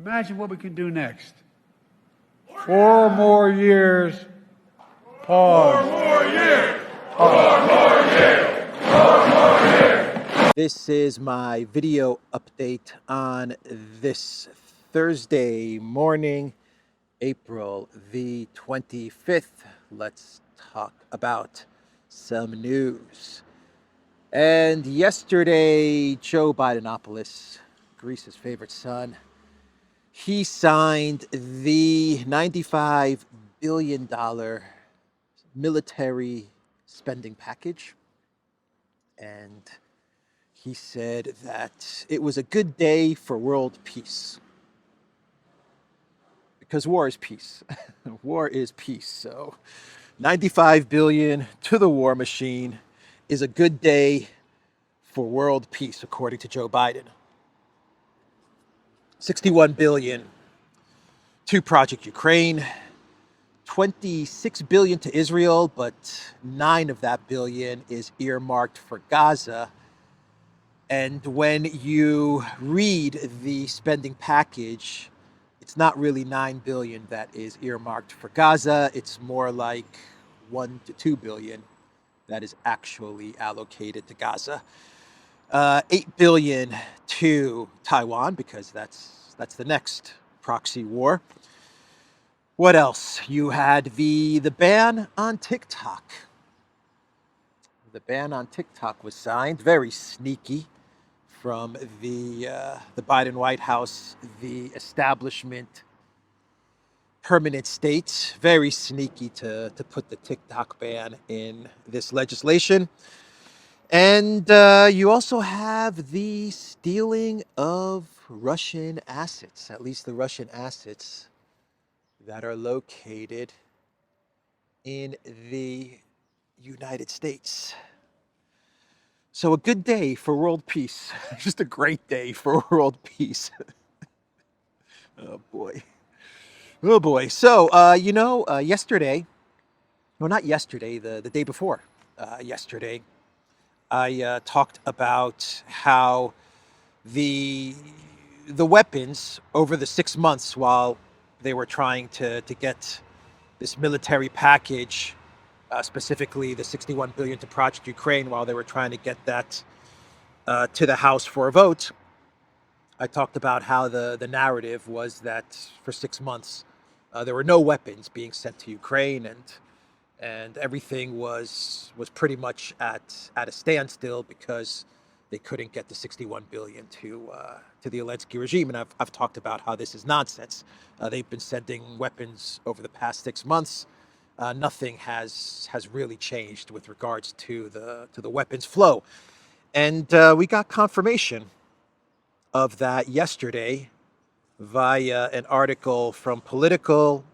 Imagine what we can do next. 4 more years. Pause. 4 more years. Pause. 4 more years. 4 more years. This is my video update on this Thursday morning, April the 25th. Let's talk about some news. And yesterday, Joe Bidenopoulos, Greece's favorite son, he signed the $95 billion military spending package. And he said that it was a good day for world peace. Because war is peace. War is peace. So $95 billion to the war machine is a good day for world peace, according to Joe Biden. $61 billion to Project Ukraine, $26 billion to Israel, but $9 of that billion is earmarked for Gaza. And when you read the spending package, it's not really $9 billion that is earmarked for Gaza. It's more like $1 to $2 billion that is actually allocated to Gaza. $8 billion to Taiwan, because that's the next proxy war. What else? You had the ban on TikTok. The ban on TikTok was signed, very sneaky, from the Biden White House, the establishment, permanent states. Very sneaky to put the TikTok ban in this legislation. And you also have the stealing of Russian assets, at least the Russian assets that are located in the United States. So a good day for world peace. Just a great day for world peace. Oh boy. Oh boy. So, yesterday, well, not yesterday, the day before yesterday, I talked about how the weapons over the 6 months while they were trying to get this military package, specifically the $61 billion to Project Ukraine, while they were trying to get that to the House for a vote. I talked about how the narrative was that for 6 months there were no weapons being sent to Ukraine, and everything was pretty much at a standstill because they couldn't get the $61 billion to the Zelensky regime. And I've talked about how this is nonsense. They've been sending weapons over the past 6 months. Nothing has really changed with regards to the weapons flow. And we got confirmation of that yesterday via an article from Politico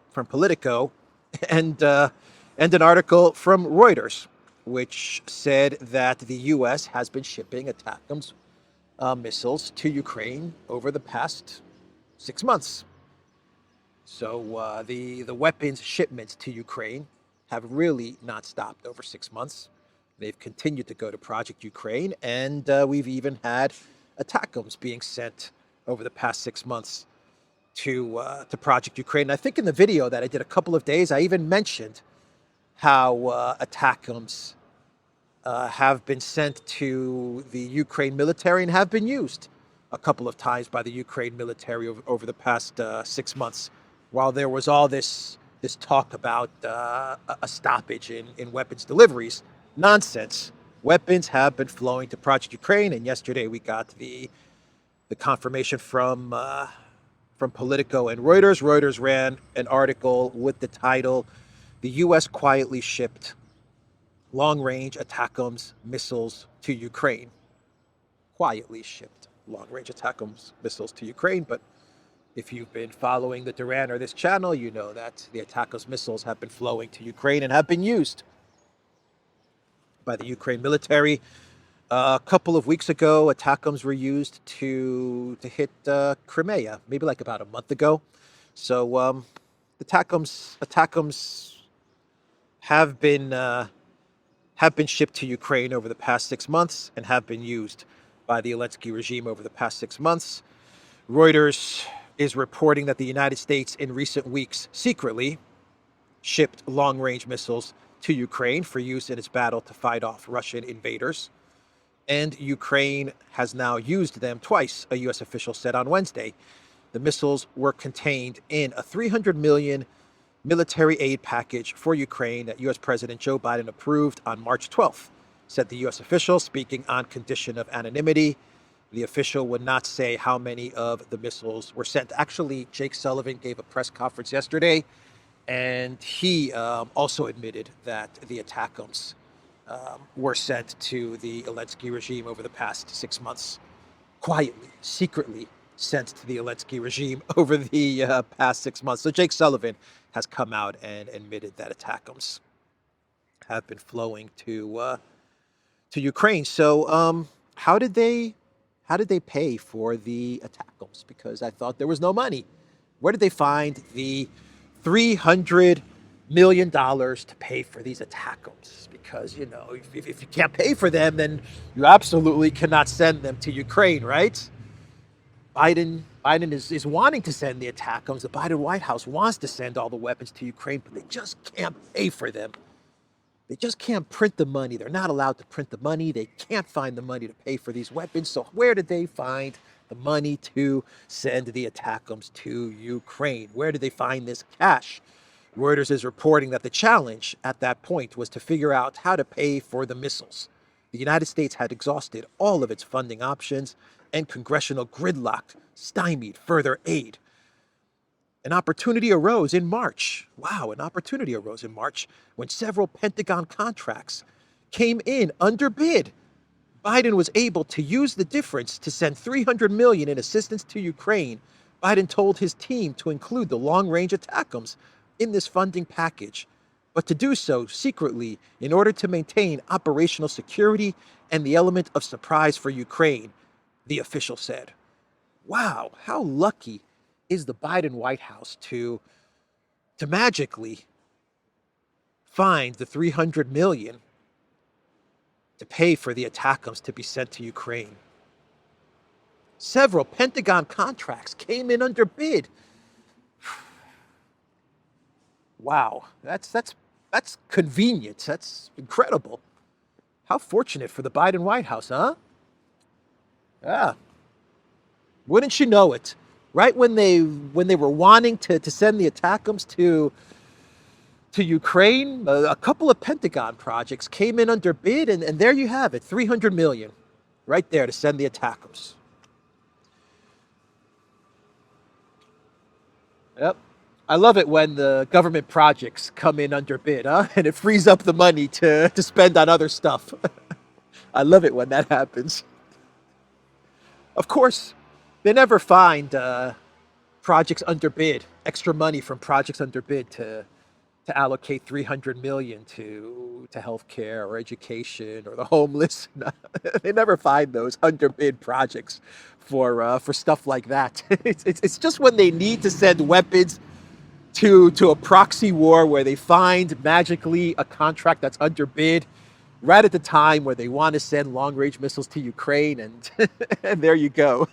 and an article from Reuters, which said that the U.S. has been shipping ATACMS missiles to Ukraine over the past 6 months. So the weapons shipments to Ukraine have really not stopped over 6 months. They've continued to go to Project Ukraine, and we've even had ATACMS being sent over the past 6 months to Project Ukraine. And I think in the video that I did a couple of days, I even mentioned how ATACMS have been sent to the Ukraine military and have been used a couple of times by the Ukraine military over the past 6 months, while there was all this talk about a stoppage in weapons deliveries. Nonsense. Weapons have been flowing to Project Ukraine, and yesterday we got the confirmation from Politico and Reuters. Reuters ran an article with the title, "The U.S. quietly shipped long-range ATACMS missiles to Ukraine." Quietly shipped long-range ATACMS missiles to Ukraine, but if you've been following the Duran or this channel, you know that the ATACMS missiles have been flowing to Ukraine and have been used by the Ukraine military. A couple of weeks ago, ATACMS were used to hit Crimea, maybe like about a month ago. So ATACMS have been shipped to Ukraine over the past 6 months and have been used by the Zelensky regime over the past 6 months. Reuters is reporting that the United States in recent weeks secretly shipped long-range missiles to Ukraine for use in its battle to fight off Russian invaders. And Ukraine has now used them twice, a U.S. official said on Wednesday. The missiles were contained in a $300 million military aid package for Ukraine that U.S. President Joe Biden approved on March 12th, said the U.S. official, speaking on condition of anonymity. The official would not say how many of the missiles were sent. Actually, Jake Sullivan gave a press conference yesterday, and he also admitted that the ATACMS were sent to the Zelensky regime over the past 6 months. Quietly, secretly sent to the Zelensky regime over the past 6 months. So Jake Sullivan has come out and admitted that ATACMS have been flowing to Ukraine. So how did they pay for the ATACMS? Because I thought there was no money. Where did they find the $300 million to pay for these ATACMS? Because, you know, if you can't pay for them, then you absolutely cannot send them to Ukraine, right? Biden is wanting to send the ATACMS. The Biden White House wants to send all the weapons to Ukraine, but they just can't pay for them. They just can't print the money. They're not allowed to print the money. They can't find the money to pay for these weapons. So where did they find the money to send the ATACMS to Ukraine? Where did they find this cash? Reuters is reporting that the challenge at that point was to figure out how to pay for the missiles. The United States had exhausted all of its funding options, and congressional gridlock stymied further aid. An opportunity arose in March. Wow, an opportunity arose in March when several Pentagon contracts came in under bid. Biden was able to use the difference to send $300 million in assistance to Ukraine. Biden told his team to include the long-range ATACMS in this funding package, but to do so secretly in order to maintain operational security and the element of surprise for Ukraine, the official said. Wow, how lucky is the Biden White House to magically find the $300 million to pay for the ATACMS to be sent to Ukraine. Several Pentagon contracts came in under bid. Wow, that's convenient. That's incredible. How fortunate for the Biden White House, huh? Yeah. Wouldn't you know it? Right when they were wanting to send the ATACMS to Ukraine, a couple of Pentagon projects came in under bid, and there you have it, $300 million, right there to send the ATACMS. Yep. I love it when the government projects come in under bid, huh? And it frees up the money to spend on other stuff. I love it when that happens. Of course, they never find projects under bid, extra money from projects under bid to allocate $300 million to healthcare or education or the homeless. They never find those under bid projects for stuff like that. It's just when they need to send weapons to a proxy war where they find magically a contract that's under bid right at the time where they want to send long-range missiles to Ukraine, and and there you go.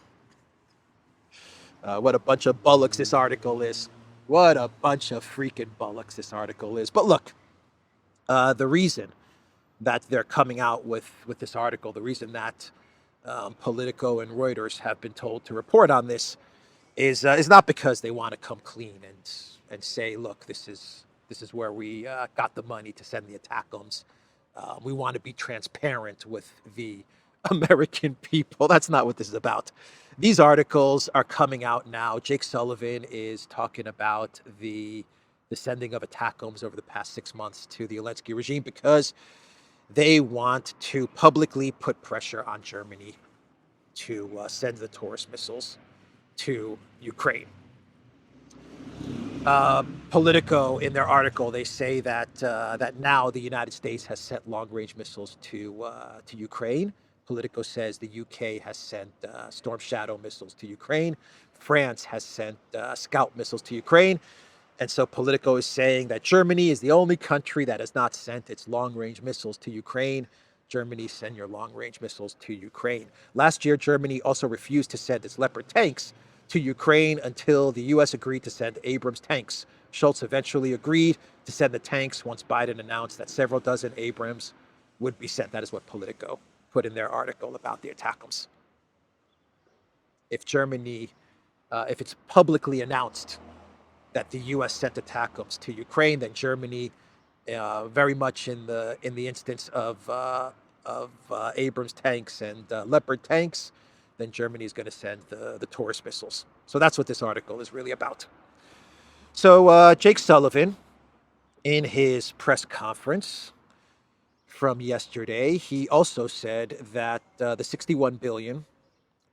What a bunch of bullocks this article is. What a bunch of freaking bullocks this article is. But look, the reason that they're coming out with this article, the reason that Politico and Reuters have been told to report on this is not because they want to come clean and say, look, this is where we got the money to send the ATACMS. We want to be transparent with the American people. That's not what this is about. These articles are coming out now. Jake Sullivan is talking about the sending of ATACMS over the past 6 months to the Zelensky regime because they want to publicly put pressure on Germany to send the Taurus missiles to Ukraine. Politico, in their article, they say that that now the United States has sent long-range missiles to Ukraine. Politico says the UK has sent Storm Shadow missiles to Ukraine. France has sent Scout missiles to Ukraine. And so Politico is saying that Germany is the only country that has not sent its long-range missiles to Ukraine. Germany, send your long-range missiles to Ukraine. Last year, Germany also refused to send its Leopard tanks to Ukraine until the U.S. agreed to send Abrams tanks. Schultz eventually agreed to send the tanks once Biden announced that several dozen Abrams would be sent. That is what Politico put in their article about the ATACMS. If Germany, if it's publicly announced that the U.S. sent ATACMS to Ukraine, then Germany, very much in the instance of Abrams tanks and Leopard tanks, then Germany is going to send the Taurus missiles. So that's what this article is really about. So Jake Sullivan, in his press conference from yesterday, he also said that the $61 billion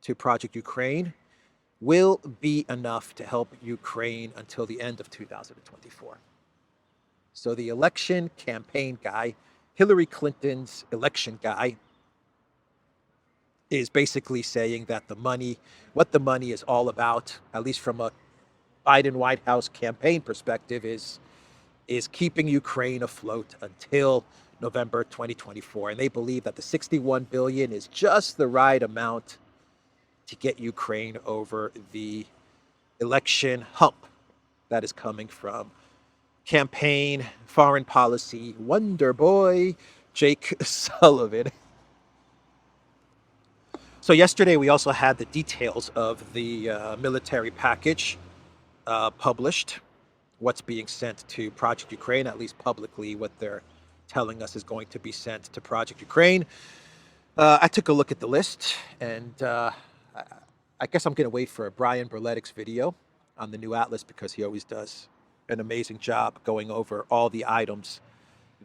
to Project Ukraine will be enough to help Ukraine until the end of 2024. So the election campaign guy, Hillary Clinton's election guy, is basically saying that the money, what the money is all about, at least from a Biden White House campaign perspective, is keeping Ukraine afloat until November 2024. And they believe that the $61 billion is just the right amount to get Ukraine over the election hump that is coming from campaign foreign policy wonder boy Jake Sullivan. So yesterday we also had the details of the military package published, what's being sent to Project Ukraine, at least publicly what they're telling us is going to be sent to Project Ukraine. I took a look at the list, and I guess I'm going to wait for Brian Berletic's video on the new Atlas, because he always does an amazing job going over all the items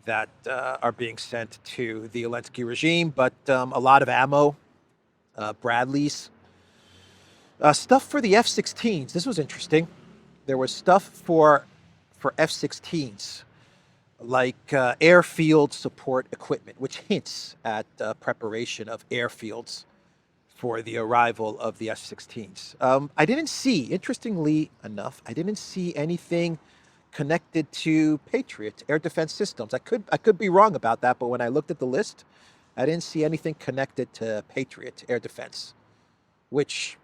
that are being sent to the Zelensky regime. But a lot of ammo, Bradleys, stuff for the F-16s. This was interesting. There was stuff for F-16s, like airfield support equipment, which hints at preparation of airfields for the arrival of the F-16s. I didn't see, interestingly enough, I didn't see anything connected to Patriot air defense systems. I could be wrong about that, but when I looked at the list, I didn't see anything connected to Patriot air defense, which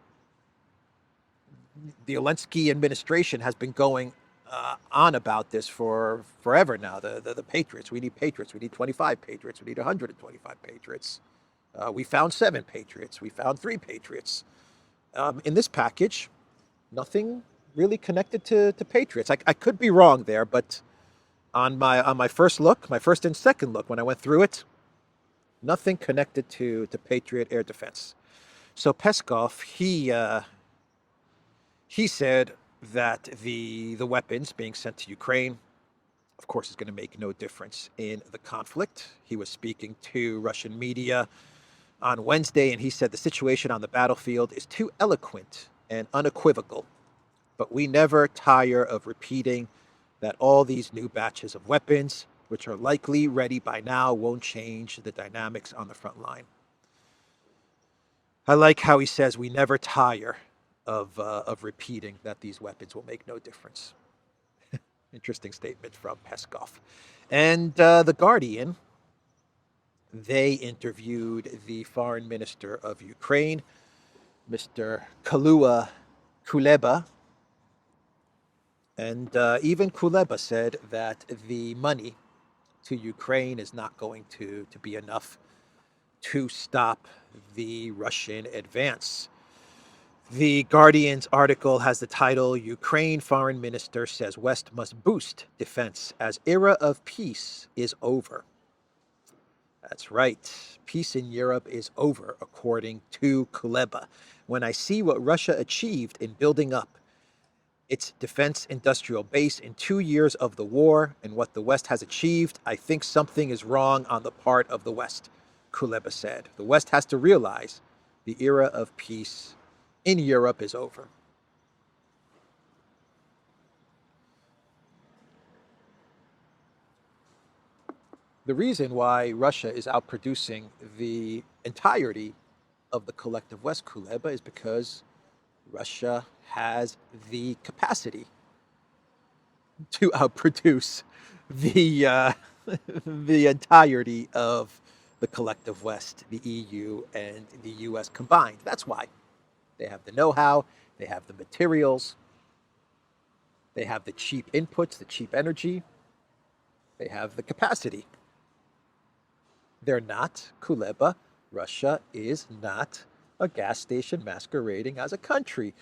the Zelensky administration has been going on about this for forever now. The Patriots, we need Patriots, we need 25 Patriots, we need 125 Patriots. We found 7 Patriots, we found 3 Patriots. In this package, nothing really connected to Patriots. I could be wrong there, but on my first look, my first and second look, when I went through it, nothing connected to Patriot air defense. So Peskov, he said that the weapons being sent to Ukraine, of course, is going to make no difference in the conflict. He was speaking to Russian media on Wednesday, and he said the situation on the battlefield is too eloquent and unequivocal, but we never tire of repeating that all these new batches of weapons, which are likely ready by now, won't change the dynamics on the front line. I like how he says we never tire of repeating that these weapons will make no difference. Interesting statement from Peskov. And The Guardian, they interviewed the foreign minister of Ukraine, Mr. Kuleba. And even Kuleba said that the money to Ukraine is not going to be enough to stop the Russian advance. The Guardian's article has the title, Ukraine Foreign Minister Says West Must Boost Defense as Era of Peace is Over. That's right. Peace in Europe is over, according to Kuleba. When I see what Russia achieved in building up its defense industrial base in 2 years of the war and what the West has achieved, I think something is wrong on the part of the West, Kuleba said. The West has to realize the era of peace in Europe is over. The reason why Russia is outproducing the entirety of the collective West, Kuleba, is because Russia has the capacity to outproduce the the entirety of the collective West, the EU and the US combined. That's why. They have the know-how, They have the materials. They have the cheap inputs, the cheap energy. They have the capacity. They're not Kuleba. Russia is not a gas station masquerading as a country.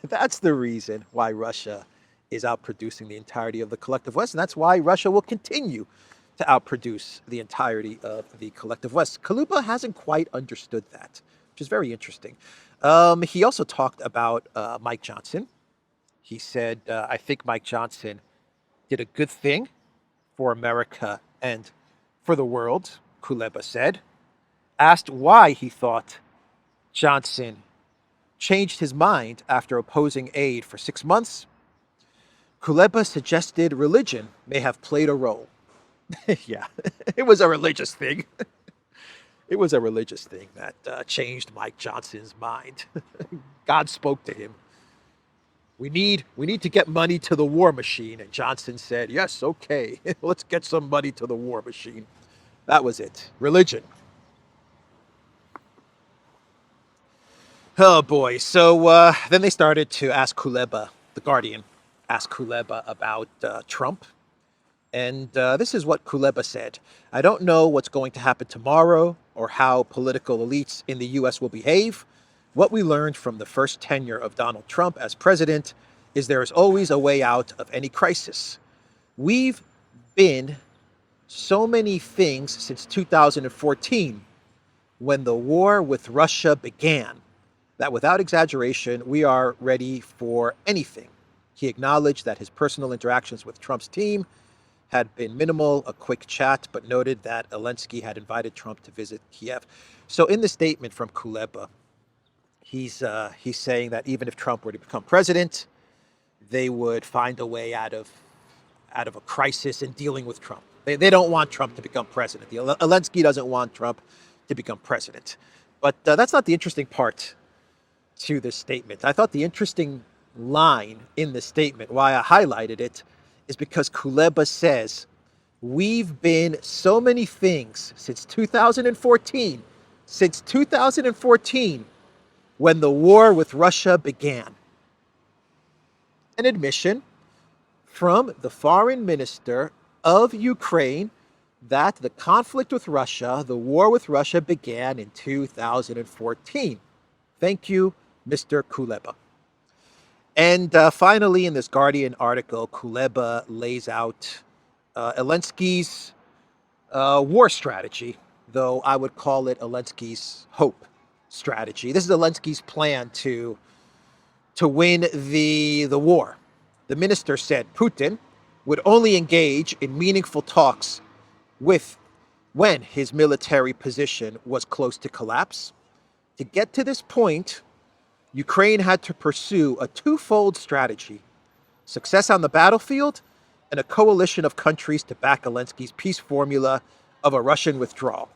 That's the reason why Russia is outproducing the entirety of the collective West, and that's why Russia will continue to outproduce the entirety of the collective West. Kuleba hasn't quite understood that, which is very interesting. He also talked about Mike Johnson. He said, I think Mike Johnson did a good thing for America and for the world, Kuleba said. Asked why he thought Johnson changed his mind after opposing aid for 6 months, Kuleba suggested religion may have played a role. Yeah, it was a religious thing. It was a religious thing that changed Mike Johnson's mind. God spoke to him. We need to get money to the war machine. And Johnson said, yes, okay, let's get some money to the war machine. That was it. Religion. Oh boy. So then they started to ask Kuleba, the Guardian, ask Kuleba about Trump. And this is what Kuleba said. I don't know what's going to happen tomorrow or how political elites in the U.S. will behave. What we learned from the first tenure of Donald Trump as president is there is always a way out of any crisis. We've been so many things since 2014 when the war with Russia began that without exaggeration, we are ready for anything. He acknowledged that his personal interactions with Trump's team had been minimal, a quick chat, but noted that Zelensky had invited Trump to visit Kiev. So in the statement from Kuleba, he's saying that even if Trump were to become president, they would find a way out of a crisis in dealing with Trump. They don't want Trump to become president. Zelensky doesn't want Trump to become president. But that's not the interesting part to this statement. I thought the interesting line in the statement, why I highlighted it, is because Kuleba says, we've been so many things since 2014, when the war with Russia began. An admission from the foreign minister of Ukraine that the conflict with Russia, the war with Russia, began in 2014. Thank you, Mr. Kuleba. And finally, in this Guardian article, Kuleba lays out Zelensky's war strategy, though I would call it Zelensky's hope strategy. This is Zelensky's plan to win the war. The minister said Putin would only engage in meaningful talks when his military position was close to collapse. To get to this point, Ukraine had to pursue a twofold strategy: success on the battlefield and a coalition of countries to back Zelensky's peace formula of a Russian withdrawal,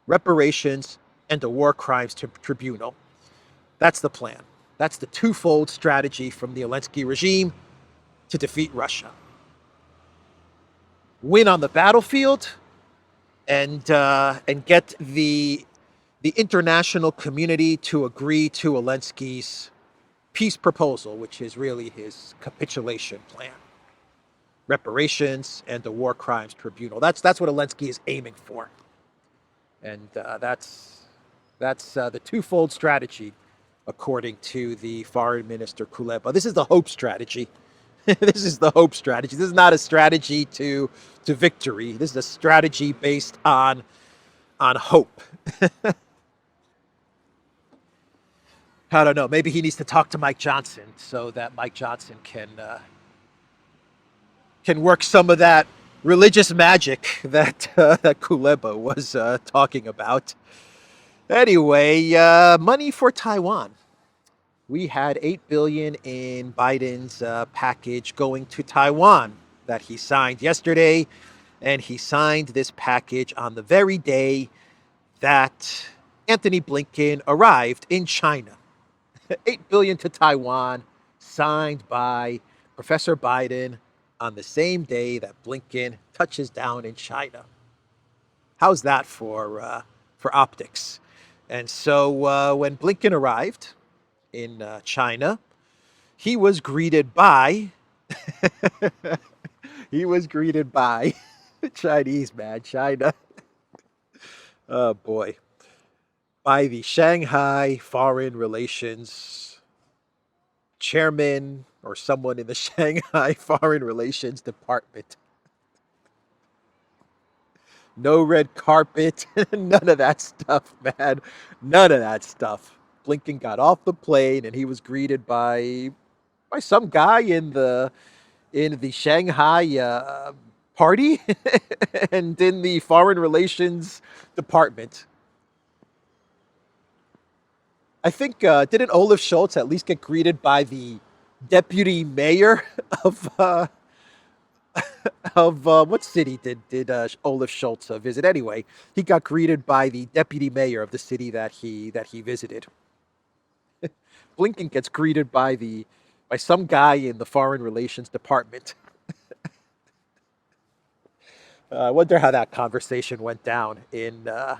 reparations, and a war crimes tribunal. That's the plan. That's the twofold strategy from the Zelensky regime to defeat Russia. Win on the battlefield and get the international community to agree to Zelensky's peace proposal, which is really his capitulation plan. Reparations and the war crimes tribunal. That's what Zelensky is aiming for. And that's the twofold strategy, according to the foreign minister Kuleba. This is the hope strategy. This is the hope strategy. This is not a strategy to victory. This is a strategy based on hope. I don't know. Maybe he needs to talk to Mike Johnson so that Mike Johnson can work some of that religious magic that Kuleba was talking about. Anyway, money for Taiwan. We had $8 billion in Biden's package going to Taiwan that he signed yesterday, and he signed this package on the very day that Anthony Blinken arrived in China. $8 billion to Taiwan, signed by Professor Biden on the same day that Blinken touches down in China. How's that for optics? And so when Blinken arrived in China, he was greeted by he was greeted by Chinese, man, China. Oh boy. By the Shanghai Foreign Relations chairman or someone in the Shanghai Foreign Relations Department. No red carpet, none of that stuff, man. None of that stuff. Blinken got off the plane and he was greeted by some guy in the Shanghai party and in the Foreign Relations Department. I think didn't Olaf Scholz at least get greeted by the deputy mayor of what city did Olaf Scholz visit anyway? He got greeted by the deputy mayor of the city that he visited. Blinken gets greeted by some guy in the Foreign Relations Department. I wonder how that conversation went down in the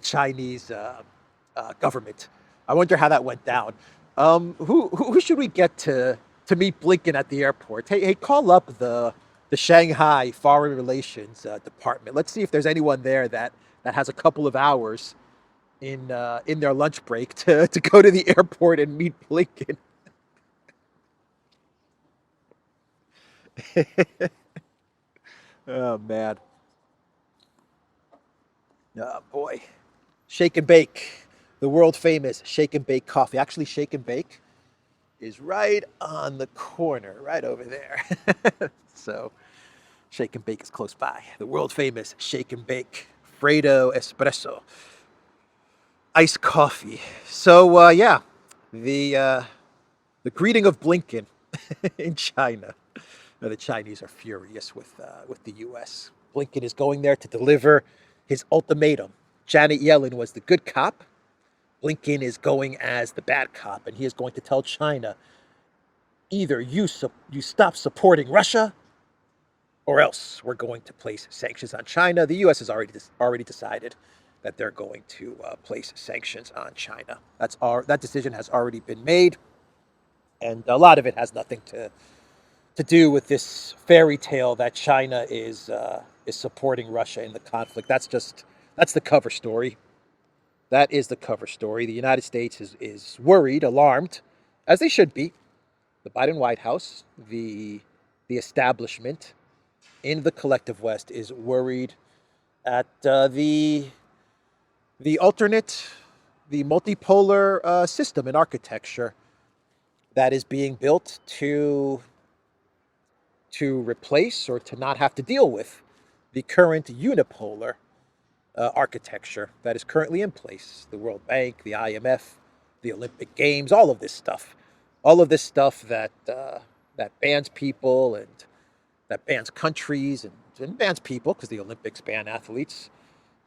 Chinese government. I wonder how that went down. Who should we get to meet Blinken at the airport? Hey, call up the Shanghai Foreign Relations Department. Let's see if there's anyone there that has a couple of hours in their lunch break to go to the airport and meet Blinken. Oh man. Oh boy. Shake and Bake, the world famous Shake and Bake coffee. Actually, Shake and Bake is right on the corner, right over there. So, Shake and Bake is close by. The world famous Shake and Bake Fredo Espresso iced coffee. So, yeah, the greeting of Blinken in China. Now, the Chinese are furious with the U.S. Blinken is going there to deliver his ultimatum. Janet Yellen was the good cop. Blinken is going as the bad cop, and he is going to tell China, either you stop supporting Russia, or else we're going to place sanctions on China. The U.S. has already decided that they're going to place sanctions on China. That decision has already been made, and a lot of it has nothing to do with this fairy tale that China is supporting Russia in the conflict. That's the cover story. That is the cover story. The United States is worried, alarmed, as they should be. The Biden White House, the establishment in the collective West is worried at the alternate, the multipolar system and architecture that is being built to replace or to not have to deal with the current unipolar architecture that is currently in place. The World Bank, the IMF, the Olympic Games, all of this stuff. All of this stuff that bans people and that bans countries and bans people because the Olympics ban athletes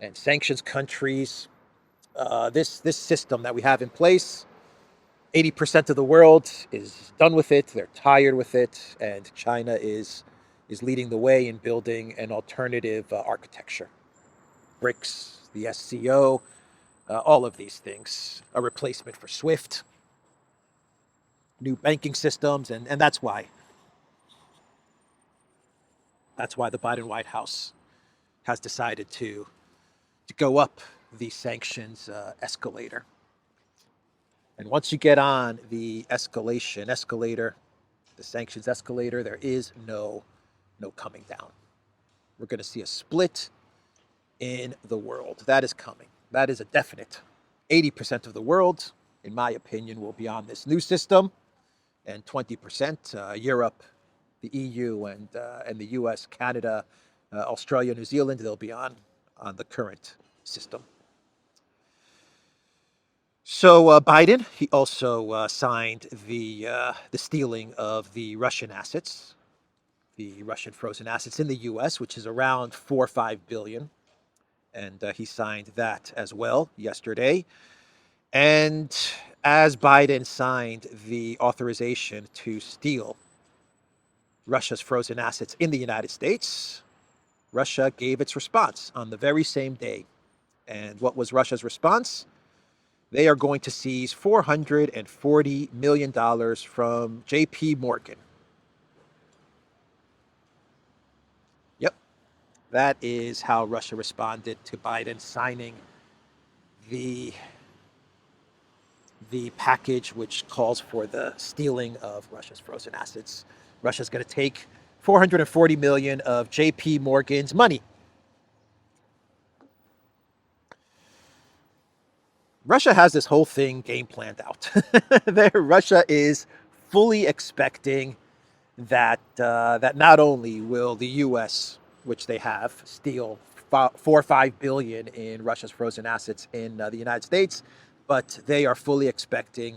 and sanctions countries. This system that we have in place, 80% of the world is done with it. They're tired with it, and China is leading the way in building an alternative architecture. BRICS, the SCO, all of these things, a replacement for SWIFT, new banking systems, and that's why the Biden White House has decided to go up the sanctions escalator. And once you get on the escalator, the sanctions escalator, there is no coming down. We're going to see a split in the world. That is coming. That is a definite. 80% of the world, in my opinion, will be on this new system, and 20% Europe, the EU, and the US, Canada, Australia, New Zealand, they'll be on the current system. So Biden, he also signed the stealing of the Russian assets, the Russian frozen assets in the U.S., which is around 4 or 5 billion, and he signed that as well yesterday. And as Biden signed the authorization to steal Russia's frozen assets in the United States, Russia gave its response on the very same day. And what was Russia's response? They are going to seize $440 million from JP Morgan. Yep, that is how Russia responded to Biden signing the package which calls for the stealing of Russia's frozen assets. Russia's going to take 440 million of JP Morgan's money. Russia has this whole thing game planned out. Russia is fully expecting that not only will the U.S., which they have, steal 4 or 5 billion in Russia's frozen assets in the United States, but they are fully expecting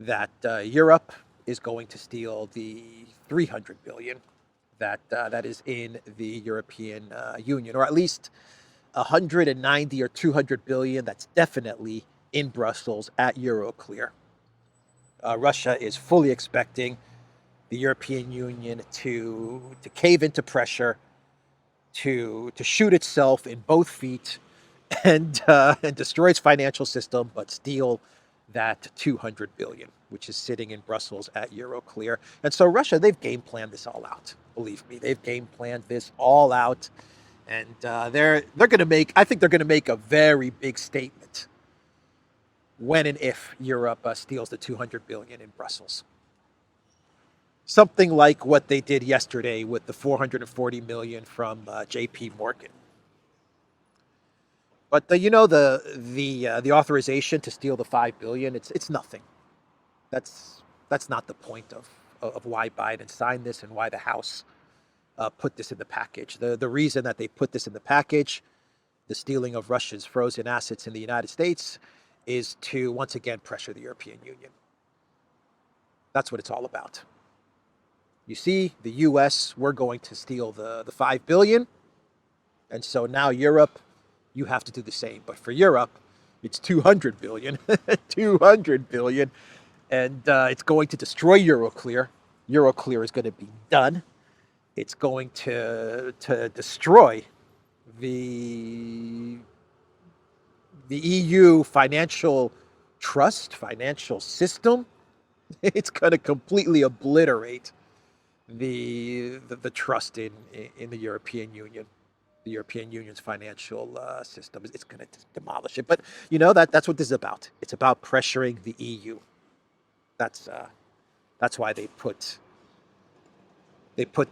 that Europe is going to steal the 300 billion that is in the European Union, or at least 190 or 200 billion that's definitely in Brussels at Euroclear. Russia is fully expecting the European Union to cave into pressure, to shoot itself in both feet, and destroy its financial system, but steal that 200 billion, which is sitting in Brussels at Euroclear. And so Russia, they've game planned this all out. Believe me, they've game planned this all out, and they're going to make. I think they're going to make a very big statement when and if Europe steals the 200 billion in Brussels. Something like what they did yesterday with the 440 million from JP Morgan. But the authorization to steal the 5 billion, it's nothing. That's not the point of why Biden signed this and why the House put this in the package. The reason that they put this in the package, the stealing of Russia's frozen assets in the United States, is to once again pressure the European Union. That's what it's all about. You see, the U.S., we're going to steal the 5 billion. And so now Europe, you have to do the same. But for Europe, it's 200 billion. 200 billion. And it's going to destroy Euroclear. Euroclear is going to be done. It's going to destroy the EU financial trust, financial system. It's going to completely obliterate the trust in the European Union, the European Union's financial system. It's going to demolish it. But that's what this is about. It's about pressuring the EU. That's why they put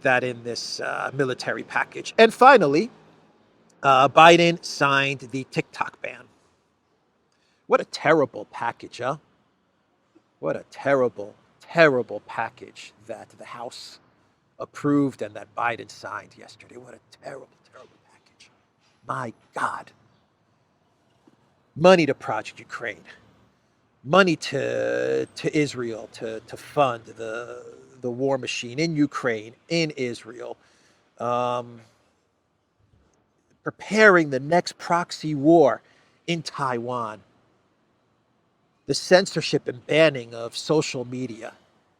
that in this military package. And finally, Biden signed the TikTok ban. What a terrible package, huh? What a terrible, terrible package that the House approved and that Biden signed yesterday. What a terrible, terrible package. My God. Money to Project Ukraine. Money to Israel to fund the war machine in Ukraine, in Israel. Preparing the next proxy war in Taiwan. The censorship and banning of social media.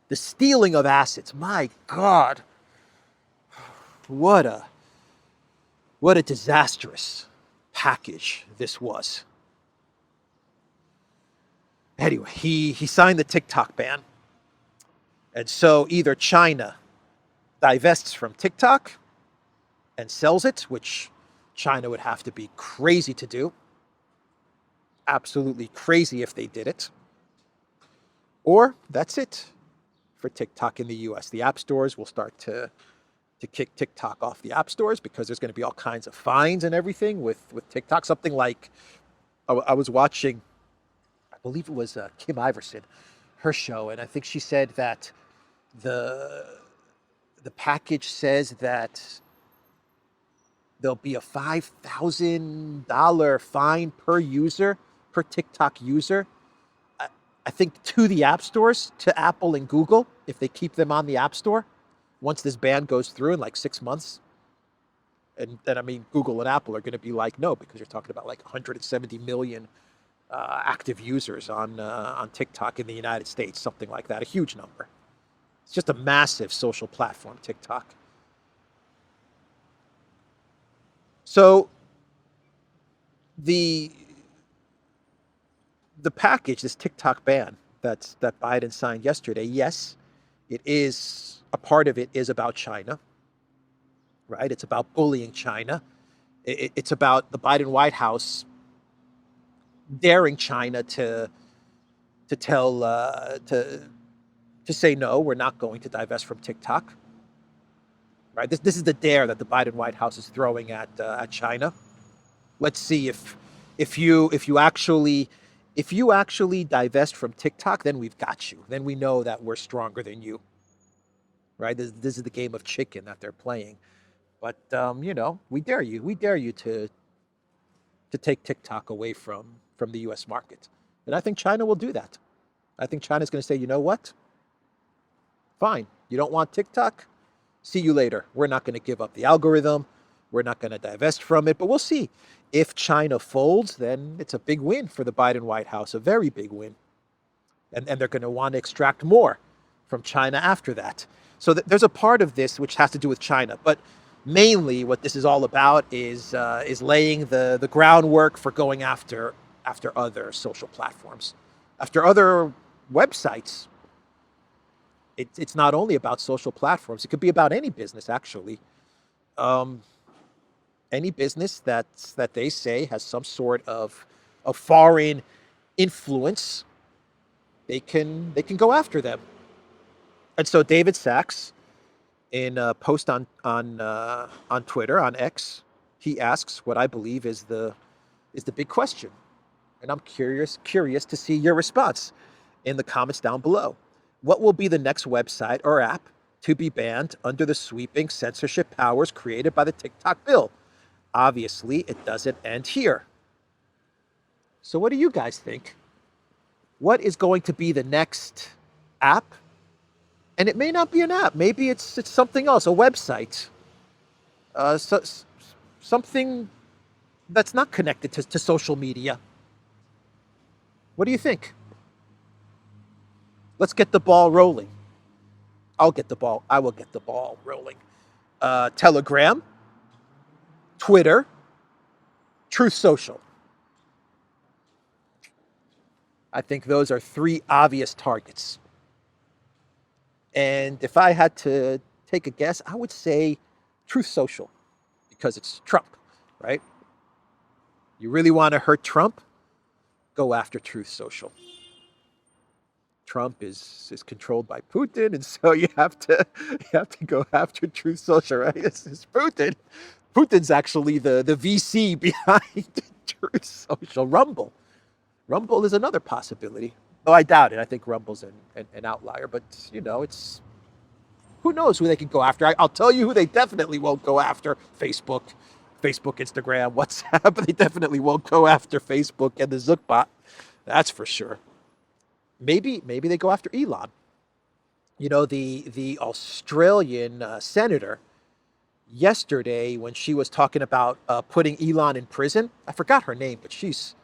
The stealing of assets. My God. What a disastrous package this was. Anyway, he signed the TikTok ban. And so either China divests from TikTok and sells it, which China would have to be crazy to do. Absolutely crazy if they did it. Or that's it for TikTok in the US. The app stores will start to kick TikTok off the app stores because there's going to be all kinds of fines and everything with TikTok. Something like, I was watching, I believe it was Kim Iverson, her show, and I think she said that the package says that there'll be a $5,000 fine per user, per TikTok user, I think to the app stores, to Apple and Google, if they keep them on the app store, once this ban goes through in like 6 months. And I mean, Google and Apple are going to be like, no, because you're talking about like 170 million active users on TikTok in the United States, something like that, a huge number. It's just a massive social platform, TikTok. So the the package, this TikTok ban that Biden signed yesterday, yes, it is, a part of it is about China, right? It's about bullying China. It's about the Biden White House daring China to tell to say no, we're not going to divest from TikTok. Right? This is the dare that the Biden White House is throwing at China. Let's see if you actually divest from TikTok, then we've got you. Then we know that we're stronger than you. Right? This is the game of chicken that they're playing. But we dare you. We dare you to take TikTok away from the U.S. market. And I think China will do that. I think China's going to say, you know what? Fine. You don't want TikTok? See you later. We're not going to give up the algorithm. We're not going to divest from it. But we'll see. If China folds, then it's a big win for the Biden White House, a very big win. And they're going to want to extract more from China after that. So there's a part of this which has to do with China. But mainly what this is all about is laying the groundwork for going after other social platforms, after other websites. It's not only about social platforms. It could be about any business, actually. Any business that they say has some sort of foreign influence, they can go after them. And so David Sachs, in a post on Twitter, on X, he asks what I believe is the big question, and I'm curious to see your response in the comments down below. What will be the next website or app to be banned under the sweeping censorship powers created by the TikTok bill? Obviously, it doesn't end here. So what do you guys think? What is going to be the next app? And it may not be an app. Maybe it's something else, a website. Something that's not connected to social media. What do you think? Let's get the ball rolling. I will get the ball rolling. Telegram, Twitter, Truth Social. I think those are three obvious targets. And if I had to take a guess, I would say Truth Social, because it's Trump, right? You really want to hurt Trump? Go after Truth Social. Trump is controlled by Putin, and so you have to go after Truth Social, right? It's Putin. Putin's actually the VC behind Truth Social. Rumble is another possibility. Oh, I doubt it. I think Rumble's an outlier, but it's, who knows who they can go after. I'll tell you who they definitely won't go after: Facebook, Instagram, WhatsApp. They definitely won't go after Facebook and the Zuckbot. That's for sure. Maybe they go after Elon. The Australian senator yesterday, when she was talking about putting Elon in prison. I forgot her name, but she's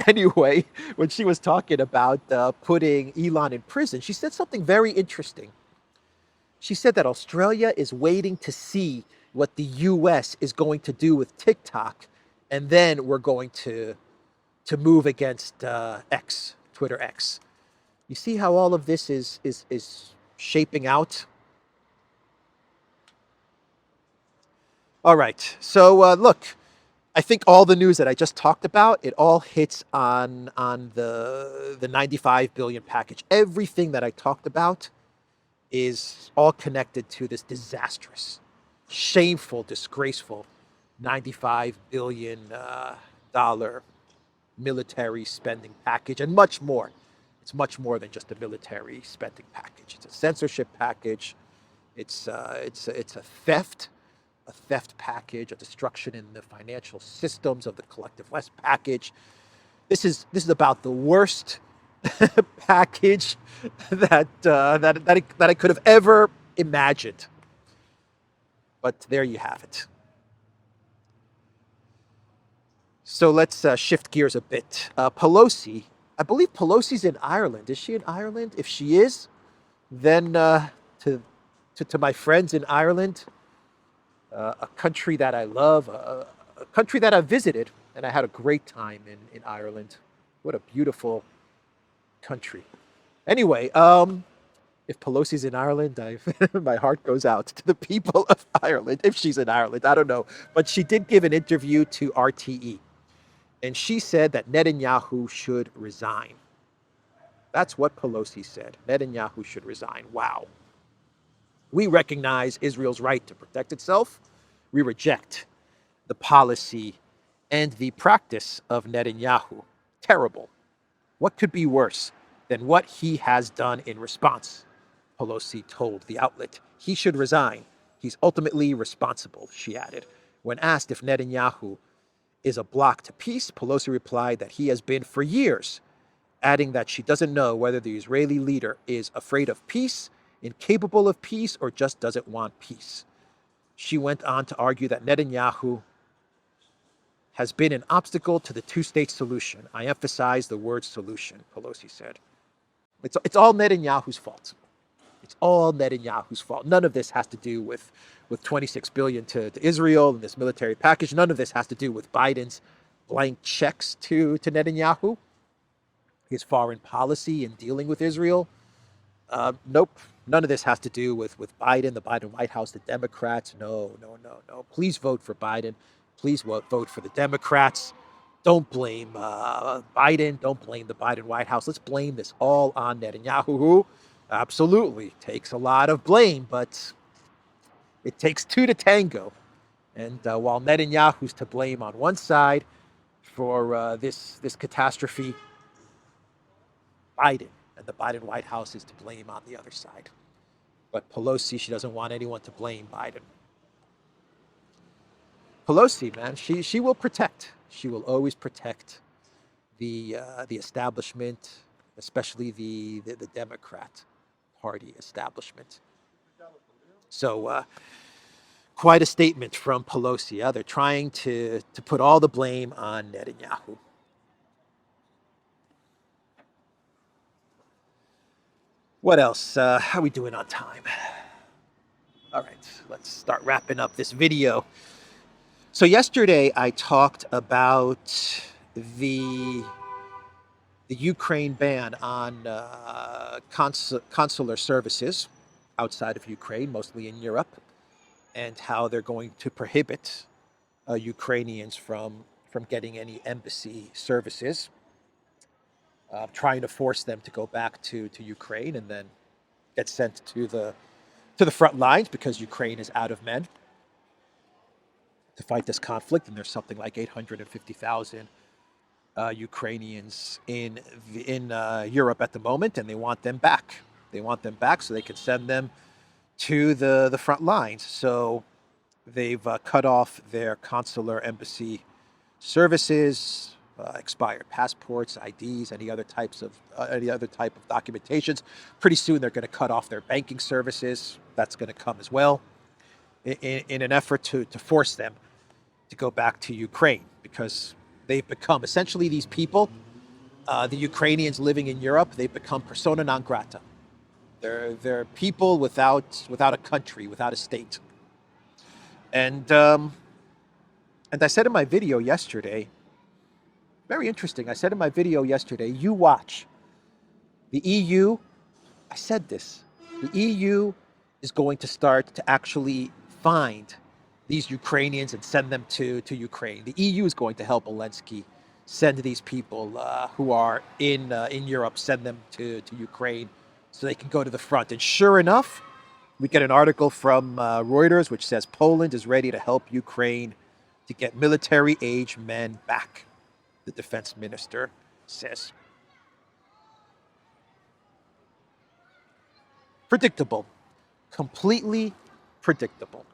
anyway, when she was talking about putting Elon in prison, she said something very interesting. She said that Australia is waiting to see what the U.S. is going to do with TikTok, and then we're going to move against X, Twitter X. You see how all of this is shaping out? All right. So look, I think all the news that I just talked about, it all hits on the 95 billion package. Everything that I talked about is all connected to this disastrous, shameful, disgraceful $95 billion dollar military spending package, and much more. It's much more than just a military spending package. It's a censorship package. It's a theft package, a destruction in the financial systems of the collective West package. This is about the worst package that I could have ever imagined. But there you have it. So let's shift gears a bit. Pelosi, I believe Pelosi's in Ireland. Is she in Ireland? If she is, then to my friends in Ireland, a country that I love, a country that I've visited, and I had a great time in Ireland. What a beautiful country. Anyway, if Pelosi's in Ireland, my heart goes out to the people of Ireland. If she's in Ireland, I don't know. But she did give an interview to RTE. And she said that Netanyahu should resign. That's what Pelosi said. Netanyahu should resign. Wow. We recognize Israel's right to protect itself. We reject the policy and the practice of Netanyahu. Terrible. What could be worse than what he has done in response? Pelosi told the outlet. He should resign. He's ultimately responsible, she added. When asked if Netanyahu is a block to peace, Pelosi replied that he has been for years, adding that she doesn't know whether the Israeli leader is afraid of peace, incapable of peace, or just doesn't want peace. She went on to argue that Netanyahu has been an obstacle to the two-state solution. I emphasize the word solution, Pelosi said. It's all Netanyahu's fault. It's all Netanyahu's fault. None of this has to do with $26 billion to Israel and this military package. None of this has to do with Biden's blank checks to Netanyahu, his foreign policy in dealing with Israel. Nope. None of this has to do with Biden, the Biden White House, the Democrats. No. Please vote for Biden. Please vote for the Democrats. Don't blame Biden. Don't blame the Biden White House. Let's blame this all on Netanyahu, who absolutely takes a lot of blame, but it takes two to tango. And while Netanyahu's to blame on one side for this catastrophe, Biden and the Biden White House is to blame on the other side. But Pelosi, she doesn't want anyone to blame Biden. Pelosi, man, she will protect. She will always protect the establishment, especially the Democrat Party establishment. So quite a statement from Pelosi. They're trying to put all the blame on Netanyahu. What else? How are we doing on time? All right, let's start wrapping up this video. So yesterday I talked about the Ukraine ban on consular services outside of Ukraine, mostly in Europe, and how they're going to prohibit Ukrainians from getting any embassy services, trying to force them to go back to Ukraine and then get sent to the front lines because Ukraine is out of men to fight this conflict, and there's something like 850,000 Ukrainians in Europe at the moment, and they want them back. They want them back so they can send them to the front lines. So they've cut off their consular embassy services, expired passports, IDs, any other type of documentations. Pretty soon they're going to cut off their banking services. That's going to come as well, in an effort to force them to go back to Ukraine, because they've become, essentially these people, the Ukrainians living in Europe, they've become persona non grata. They're people without a country, without a state. And I said in my video yesterday, very interesting, I said in my video yesterday, you watch. The EU, I said this, the EU is going to start to actually find these Ukrainians and send them to Ukraine. The EU is going to help Zelensky send these people who are in Europe, send them to Ukraine so they can go to the front. And sure enough, we get an article from Reuters which says Poland is ready to help Ukraine to get military-age men back, the defense minister says. Predictable. Completely predictable.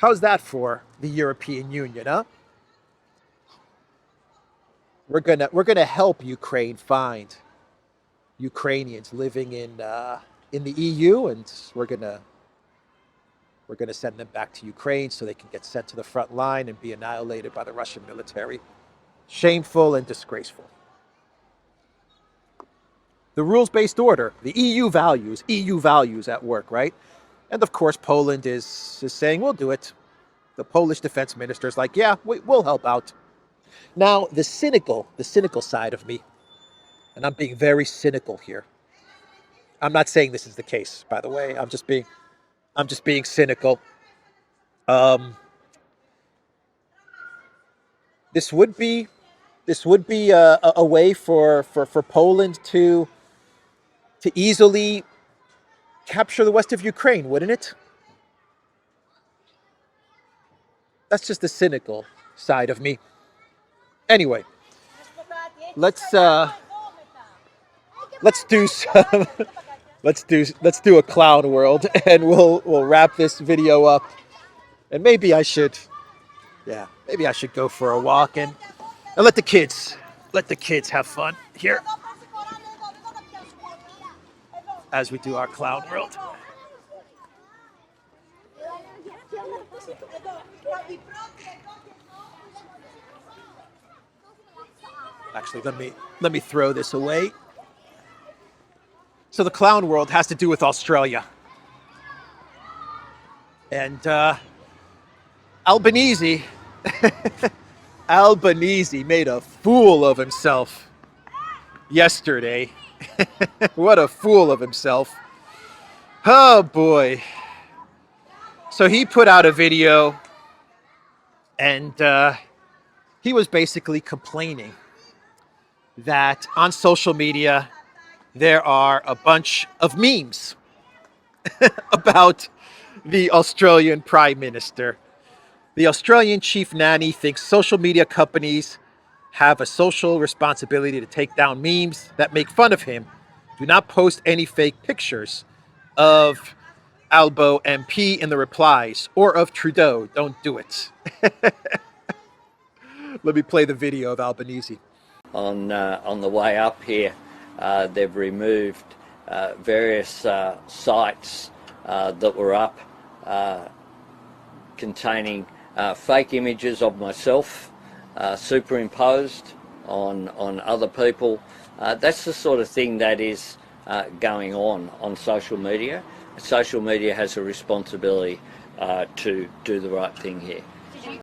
How's that for the European Union, huh? We're gonna help Ukraine find Ukrainians living in the EU, and we're gonna send them back to Ukraine so they can get sent to the front line and be annihilated by the Russian military. Shameful and disgraceful. The rules-based order, the EU values at work, right? And of course, Poland is saying, we'll do it. The Polish defense minister is like, yeah, we'll help out. Now, the cynical side of me, and I'm being very cynical here. I'm not saying this is the case, by the way. I'm just being cynical. Um, this would be a way for Poland to easily capture the west of Ukraine, wouldn't it? That's just the cynical side of me. Anyway, let's let's do some let's do a clown world, and we'll wrap this video up. And maybe I should go for a walk and let the kids have fun here as we do our clown world. Actually, let me throw this away. So the clown world has to do with Australia. And Albanese Albanese made a fool of himself yesterday. What a fool of himself. Oh boy. So he put out a video and he was basically complaining that on social media there are a bunch of memes about the Australian Prime Minister. The Australian chief nanny thinks social media companies have a social responsibility to take down memes that make fun of him. Do not post any fake pictures of Albo MP in the replies or of Trudeau. Don't do it. Let me play the video of Albanese. On the way up here, they've removed various sites that were up containing fake images of myself superimposed on other people. That's the sort of thing that is going on social media. Social media has a responsibility to do the right thing here.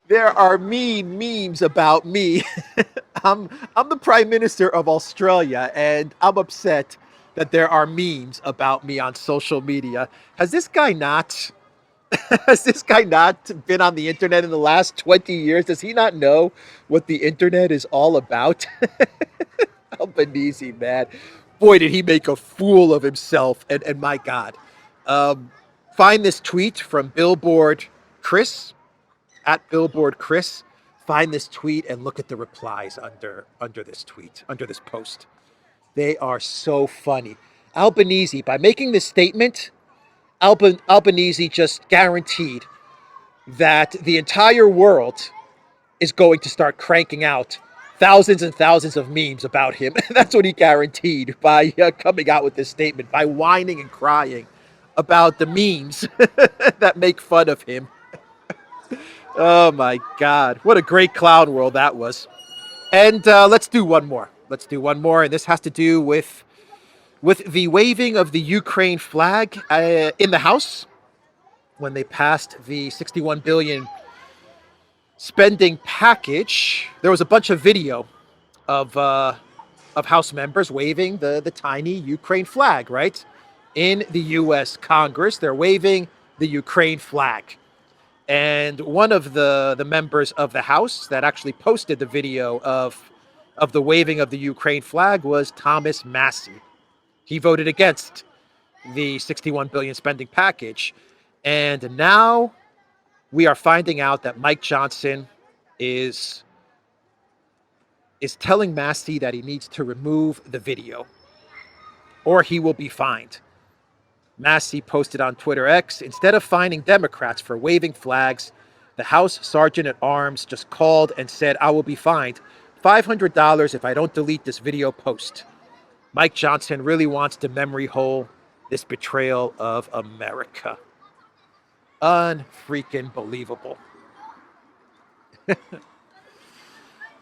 There are mean memes about me. I'm the Prime Minister of Australia, and I'm upset that there are memes about me on social media. Has this guy not been on the internet in the last 20 years? Does he not know what the internet is all about? Albanese, man. Boy, did he make a fool of himself. And my God. Find this tweet from Billboard Chris, at Billboard Chris. Find this tweet and look at the replies under this tweet, under this post. They are so funny. Albanese, by making this statement, Albanese just guaranteed that the entire world is going to start cranking out thousands and thousands of memes about him. That's what he guaranteed by coming out with this statement, by whining and crying about the memes that make fun of him. Oh my God. What a great clown world that was. And let's do one more. And this has to do with the waving of the Ukraine flag in the House when they passed the 61 billion spending package. There was a bunch of video of House members waving the tiny Ukraine flag, right? In the U.S. Congress, they're waving the Ukraine flag. And one of the members of the House that actually posted the video of the waving of the Ukraine flag was Thomas Massie. He voted against the 61 billion spending package. And now we are finding out that Mike Johnson is telling Massie that he needs to remove the video or he will be fined. Massie posted on Twitter X, instead of fining Democrats for waving flags, the House Sergeant at Arms just called and said, I will be fined $500 if I don't delete this video post. Mike Johnson really wants to memory hole this betrayal of America. Unfreaking believable.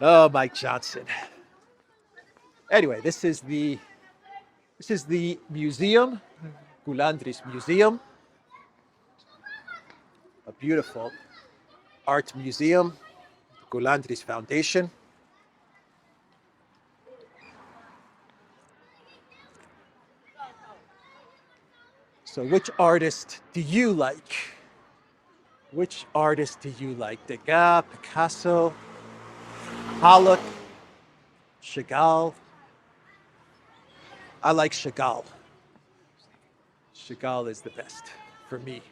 Oh, Mike Johnson. Anyway, this is the museum, Gulandris Museum. A beautiful art museum, Gulandris Foundation. So which artist do you like? Which artist do you like? Degas, Picasso, Pollock, Chagall? I like Chagall. Chagall is the best for me.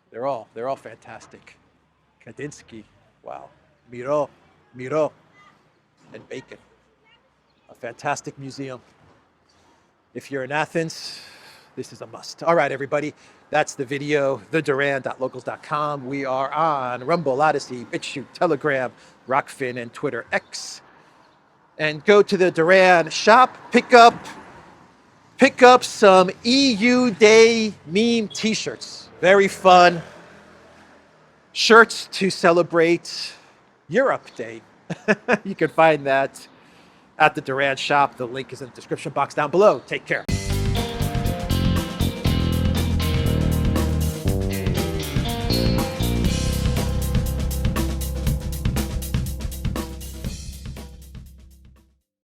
They're all fantastic. Kandinsky, wow. Miro, and Bacon. A fantastic museum. If you're in Athens, this is a must. All right, everybody, that's the video, theduran.locals.com. We are on Rumble, Odyssey, BitChute, Telegram, Rockfin, and Twitter X. And go to the Duran shop, pick up some EU Day meme t-shirts. Very fun. Shirts to celebrate Europe Day. You can find that at the Duran shop. The link is in the description box down below. Take care.